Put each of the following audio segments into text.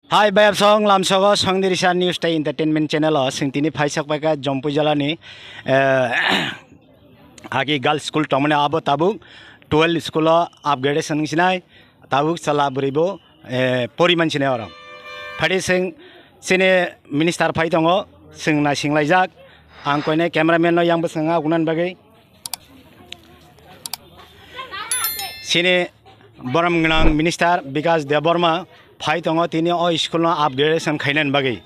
Hai bayap song lam sogo song dirisa news tai entertainment channel o sing tini phaisak paika jompu jalani agi girls school tomane abo tabuk 12 school upgradation sinai tabuk sala buribo poriman sine orang phadi sing sine minister phai tongo sing na singlai ang koine cameraman no yang besenga gunan bagai sine boram gnang minister Vikas Deborma phai tongo tini o school no upgradation khainan bagai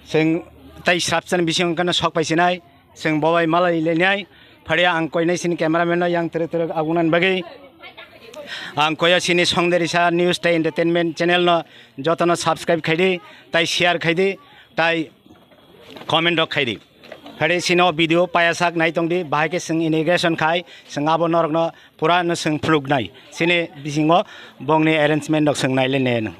sing tai srapsan bising kana sok paisinai sing bobai malai lenai phadiya ang koine sin cameraman no yang tere agunan bagai ang koya sini songderisa news tai entertainment channel no jotono subscribe khaidi tai share khaidi tai comment dok khaidi phade sino video payasak nai tongdi bahai sing integration khai singabo norok no pura no sing flug nai sini bisingo bongni arrangement dok sing nai lene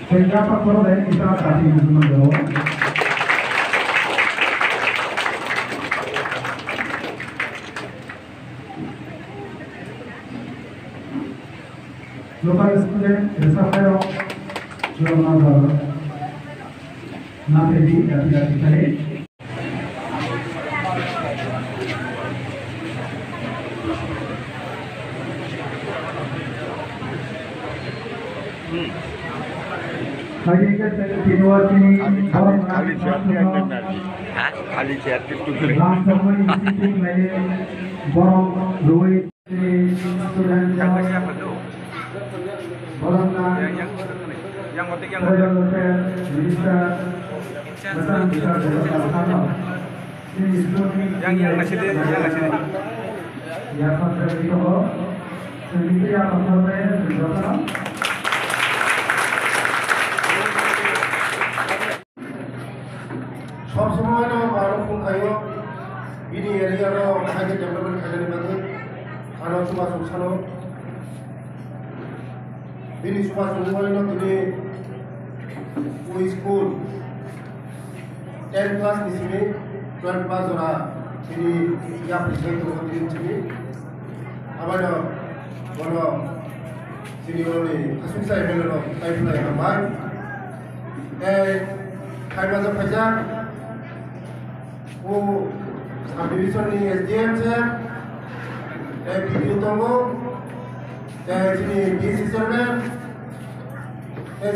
Sehingga faktor lain kita tadi menjawab. Local student desafio jurnal nanti dari kali. Lagi kan kedua ini orang kali siapa itu langsung menyisipin lagi borong duit student borong yang penting yang bisa yang ngasih deh yang sampai itu sedikit yang sampai berapa सब समय ना बालों को खायो इन्हीं area रो खाके development खाने में तो खाना सुबह सुखानो इन्हीं सुबह सुखानो ना तुझे वो स्कूल 10 क्लास इसमें 12 क्लास हो रहा इन्हीं या पिछले तो होती है चीज़ हमारा बोलो सीनियर ने असुविधा है मेरे टाइप लाइन हमारे खाई बाज़ फैजा वो division ni SDM saya PPU tunggu sini BC chairman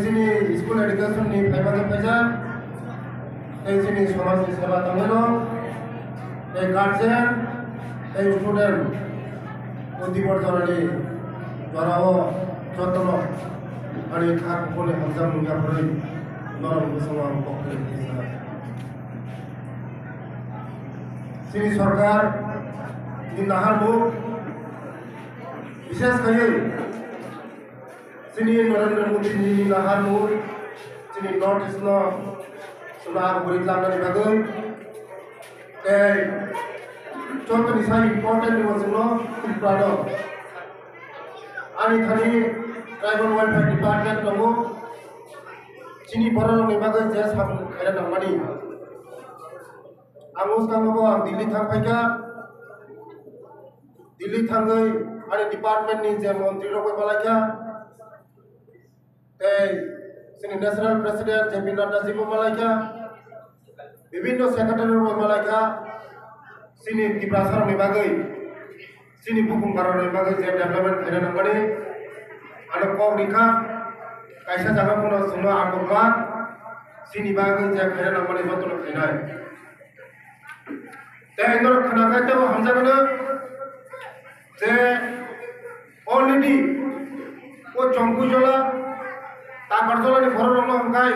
sini school education ni Faimaz Faja sini samaj seva tangelo guardian student undi borjorani jarao jotono ani khak bole hamjam munga bole norom besama pokre sini सरकार ini nahar bu विशेष कहिए sini Narendra Modi ni nahar bu sini north east नो सुनार बुरी लांगani bagai contoh ni saya important ni wasno prado ani thani tribal welfare department kamu sini borong ni bagai jas ham kaya namani Angus kamu bawa Delhi thang paika, Delhi thangai, ada department ni je menteri rokoi balaya, sini national president JP Nadda ji balaya, বিভিন্ন secretary rokoi balaya, sini kiprasar ni bagai, sini bukum karar ni bagai je development kena nambari, ada kau nikah, kaisa jaga pun semua angkut sini bagai je kena nambari betul kena. Inder खनाते वो हम जगह जे already वो चंकु जोला तापर जोला ने भरो रंग हमकाय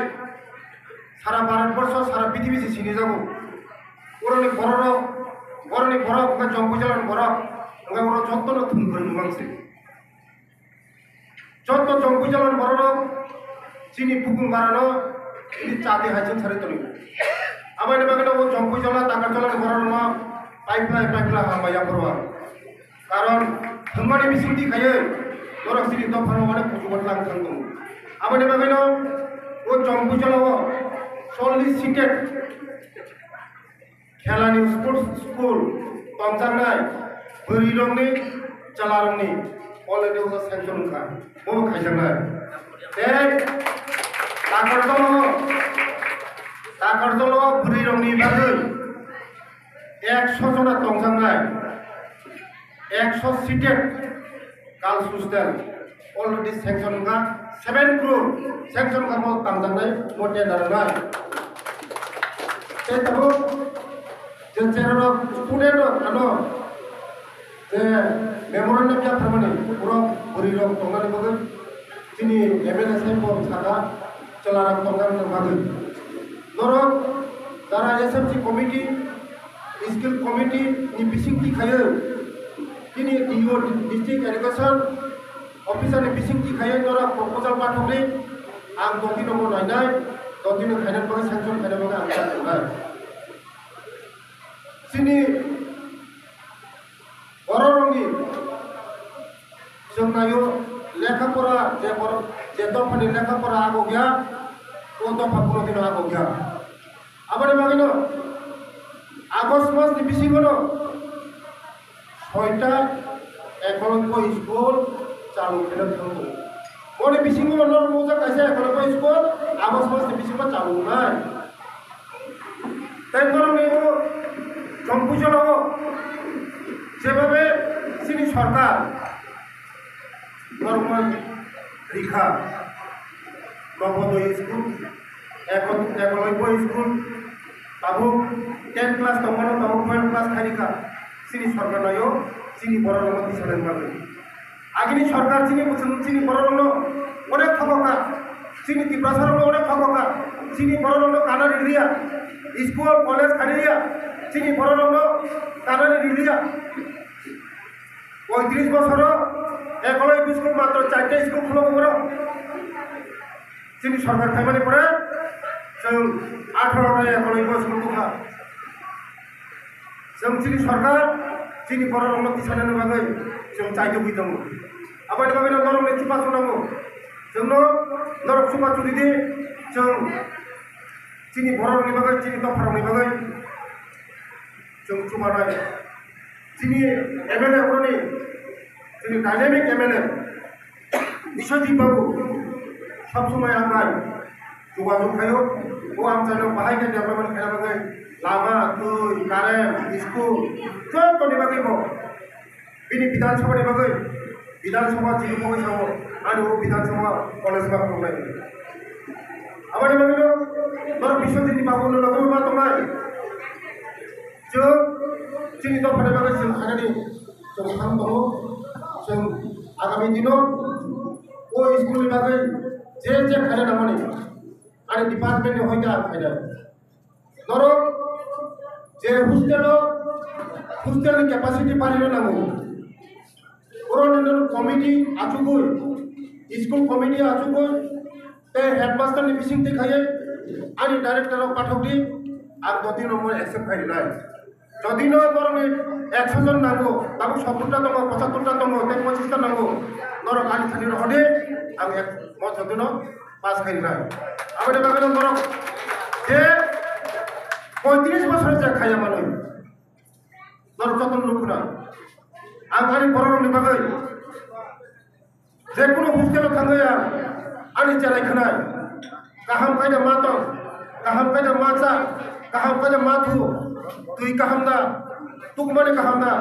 सारा भारतवर्ष सारा पृथ्वी से सिने जागो ओरने भरो बरनि भरो का चंकु जोला भरो enggak orang contoh lo tunggu memang sih contoh jompu jalan borok sini buku marano ini cati hasil cari tuh apa ini bagaimana jompu jalan takar jalan borok mah pipeline apa yang berubah karon kembali bising di kaya orang sini tuh kalau ada kucuman langsung tuh apa ini bagaimana jompu jalan solicited খেলানি sports school তমজাংনাই বরিরংনি চালারংনি already ওটা sanction খা ও খাইজাংনাই এই তাকরদল বরিরংনি বাগৈ 100 জনা তমজাংনাই 100 seated girls hostel already sanction খা 7 crore স্যাংশন খা মো তমজাংনাই মোটে দারনাই এই তবো Jenceran student ano the memorandum ya permane pura berilong tongan bagai sini MNSM pom saka celaran tongan bagai norok dara SMC committee skill committee ni bising ti khaya kini DO district education officer ni bising ti khaya norok proposal pathokle ang dotino mo nainai dotino khainan bagai sanction khainan bagai ang ta sini orang ni sebenarnya lekha pura je dofani lekha pura ago gya o dofa kono din ago gya abare magino August মাস ni bisi gono 6টা ekolopo school চালু করে থাকবো মনে bisi gono nor moja kaise ekolopo school August মাস ni bisi ma চালু নাই তাই করনি ও সম্পূর্ণ যেভাবে সিনি সরকার নর্মাল রেখা নবোদয় স্কুল একলব্য স্কুল তাবু 10 ক্লাস তখন তাবু 12 ক্লাস খারিখা সিনি সরকার নয় সিনি বড় রঙ দিছেন ভাবে আগিনি সরকার সিনি বড় রঙ অনেক ঠকা সিনি ত্রিপ্রাসার অনেক ঠকা সিনি বড় রঙ কানারি রিয়া স্কুল কলেজ খারিয়া sini বড় কারণে রিলিয়া 35 বছর একলব্য স্কুল মাত্র 4টা স্কুল খুলো বড় sini সরকার থাইমানি পরে जों 18টা একলব্য স্কুল খুলা जों sini সরকার sini বড় উন্নতি সাধনের বাগै जों চাইতে বুঝতাম আবার ভাবে নরম চুপা চুনামো जों নরম চুপা চুরি দি जों sini বড় বাগै sini দফারনি বাগै जों चुमानाय sini MLA हरनि sini डायनामिक MLA बिश्वजीत बाबू सब समय आंगाय যোগাযোগ খাयो ও আমচানো বাহাইকে डेभलपमेंट खाना बागै लामा दै कारेन्ट स्कुल सब तनि बागै बो बिनि विधानसभा नि बागै विधानसभा जिनि बागै सावो आरो विधानसभा कलेज बा प्रब्लेम आबानि बागै नर बिश्वजीत बाबू लगो मा तंनाय जो sini to pada bagai जों खानानि जों थां दङ जों आगामी दिनाव ओ स्कुल नि बागै जे खाना नामानि आरो डिपार्टमेन्ट नि होइदा खाना नरो जे हस्टेल नि कैपेसिटी पारिनो नांगौ ओरन कमिटी आचुगुय स्कुल कमिटी आचुगुय ते हेडमास्टर नि बिसिं देखायो आनि डाइरेक्टर पाठकनि आं दति नम्बर एक्सेप्ट खाइनाय যদি ন বরং 100 জন নাগো তাবু 70টা দङ 75টা দङ 25টা নাগো নর কালি থানি রহদে আং এক মত দিন পাস খাইনাই আবেদে বাগেন বরং যে 35 বছর যে খায়া মানুষ নর যতন লুকুনা আং আনি বরং নি বাগै যে কোনো হোস্টেল থাঙ্গয়া আনি চালাই খনাই গাহাম কাইদা মাত गाहाम kaida maca गाहाम kaida mathu tui kaham da tukmani kaham da